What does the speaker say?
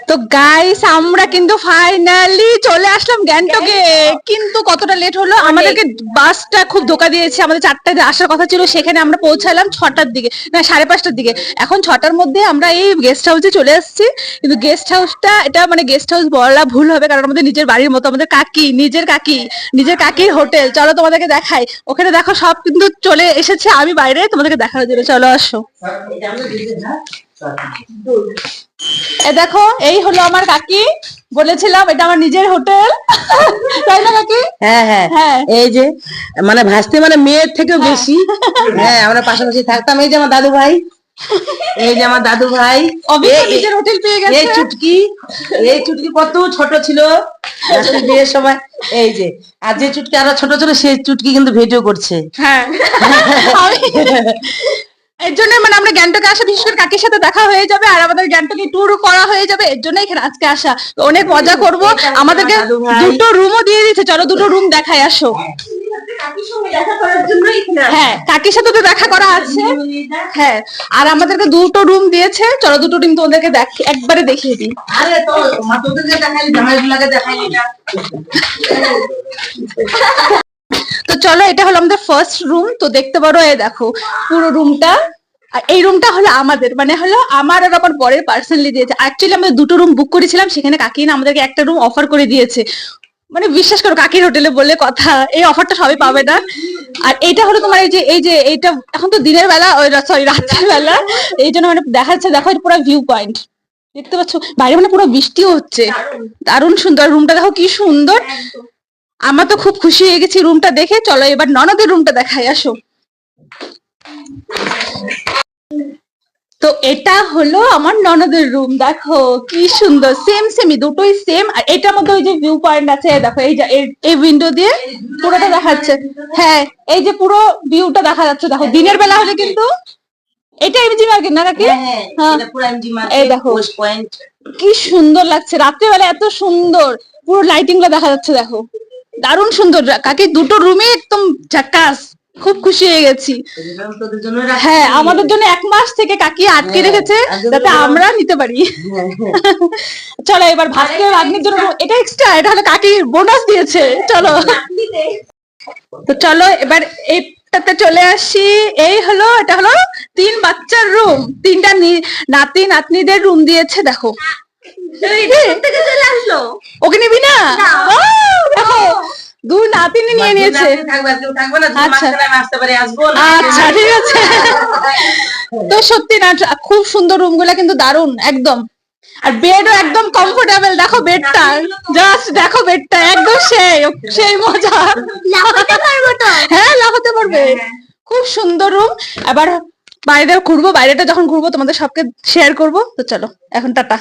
তো গাইস আমরা কিন্তু ফাইনালি চলে আসলাম গ্যাংটকে। কিন্তু কতটা লেট হলো, আমাদেরকে বাসটা খুব ধোকা দিয়েছে। আমাদের 4টায় আসার কথা ছিল, সেখানে আমরা পৌঁছালাম 6টার দিকে, না 5:30টার দিকে। এখন 6টার মধ্যে আমরা এই গেস্ট হাউসে চলে আসছি। কিন্তু গেস্ট হাউসটা, এটা মানে গেস্ট হাউস বলা ভুল হবে, কারণ আমাদের নিজের বাড়ির মতো, আমাদের নিজের কাকির হোটেল। চলো তোমাদেরকে দেখাই। ওখানে দেখো সব কিন্তু চলে এসেছে, আমি বাইরে তোমাদেরকে দেখানোর জন্য। চলো আসো। এ দেখো, এই হলো আমার কাকি। বলেছিলাম এটা আমার নিজের হোটেল, তাই না কাকি? হ্যাঁ হ্যাঁ হ্যাঁ, এই যে মানে ভাসতে মানে মেয়ের থেকেও বেশি। হ্যাঁ, আমরা পাশাপাশি থাকতাম। এই যে আমার দাদু ভাই, এই যে আমার দাদু ভাই নিজের হোটেল পেয়ে গেছে। এই চুটকি কত ছোট ছিল বিয়ের সময়। এই যে আর যে চুটকি আরো ছোট ছিল, সেই চুটকি কিন্তু ভিডিও করছে। হ্যাঁ, এর জন্য মানে আমরা গ্যাংটকে আসা, বিশেষ করে কাকির সাথে দেখা হয়ে যাবে, আর আমাদের গ্যাংটকে ট্যুর করা হয়ে যাবে। এর জন্য এখানে আজকে আসা, অনেক মজা করব। আমাদেরকে দুটো রুমও দিয়ে দিয়েছে, চলো দুটো রুম দেখাই আসো। হ্যাঁ, কাকির সাথে তো দেখা করা আছে। হ্যাঁ, আর আমাদেরকে দুটো রুম দিয়েছে, চলো দুটো রুম তোমাদেরকে একবারে দেখিয়ে দিই। তো চলো, এটা হলো আমাদের ফার্স্ট রুম। তো দেখতে পারো, এই দেখো পুরো রুমটা। আর এই রুমটা হলো আমাদের, মানে হলো আমার আর আমার বরের পার্সোনালি দিয়েছে। অ্যাকচুয়ালি আমরা দুটো রুম বুক করেছিলাম, সেখানে কাকি না আমাদেরকে একটা রুম অফার করে দিয়েছে। মানে বিশ্বাস করো, কাকির হোটেলে বললে কথা, এই অফারটা সবাই পাবে না। আর এইটা হলো তোমার এই যে এইটা এখন তো দিনের বেলা, সরি রাতের বেলা, এই জন্য মানে দেখাচ্ছে। দেখো এটা পুরো ভিউ পয়েন্ট, দেখতে পাচ্ছ বাইরে, মানে পুরো বৃষ্টিও হচ্ছে। দারুণ সুন্দর রুমটা, দেখো কি সুন্দর। আমার তো খুব খুশি হয়ে গেছি রুমটা দেখে। চলো এবার ননদের রুমটা দেখাই, আসো। তো এটা হলো আমার ননদের রুম, দেখো কি সুন্দর, সেমই দুটোই সেম। আর এটার মধ্যে ওই যে ভিউ পয়েন্ট আছে, দেখো এই যে এই উইন্ডো দিয়ে পুরোটা দেখাচ্ছে। হ্যাঁ, এই যে পুরো ভিউটা দেখা যাচ্ছে। দেখো দিনের বেলা হলে কিন্তু এটা এমজি মার্কেট না নাকি? হ্যাঁ, এই দেখো কি সুন্দর লাগছে রাত্রেবেলা, এত সুন্দর পুরো লাইটিং গুলো দেখা যাচ্ছে। দেখো দারুণ সুন্দর। কাকি দুটো রুমে একদম ঝাক্কাস, খুব খুশি হয়ে গেছি। হ্যাঁ, আমাদের জন্য 1 মাস থেকে কাকি আটকে রেখেছে, যাতে আমরা নিতে পারি। চলো এবার ভাস্কর আগ্নির জন্য, এটা এক্সট্রা, এটা হলো কাকি বোনাস দিয়েছে। চলো, তো চলো এবার এইটাতে চলে আসি। এই হলো, এটা হলো 3 বাচ্চার রুম, 3টা নাতি নাতনিদের রুম দিয়েছে। দেখো ওকে নিবি না? দেখো 2 নাতিনি নিয়ে নিয়েছে। আচ্ছা আচ্ছা, ঠিক আছে। তো সত্যি না, খুব সুন্দর রুম গুলা কিন্তু দারুণ একদম। আর বেডও একদম কমফোর্টেবল। দেখো বেডটা, জাস্ট দেখো বেডটা একদম সেই মজা। হ্যাঁ, লাফাতে পারবে। খুব সুন্দর রুম। এবার বাইরে ঘুরবো, বাইরেটা যখন ঘুরবো তোমাদের সবকে শেয়ার করবো। তো চলো এখন টাটা।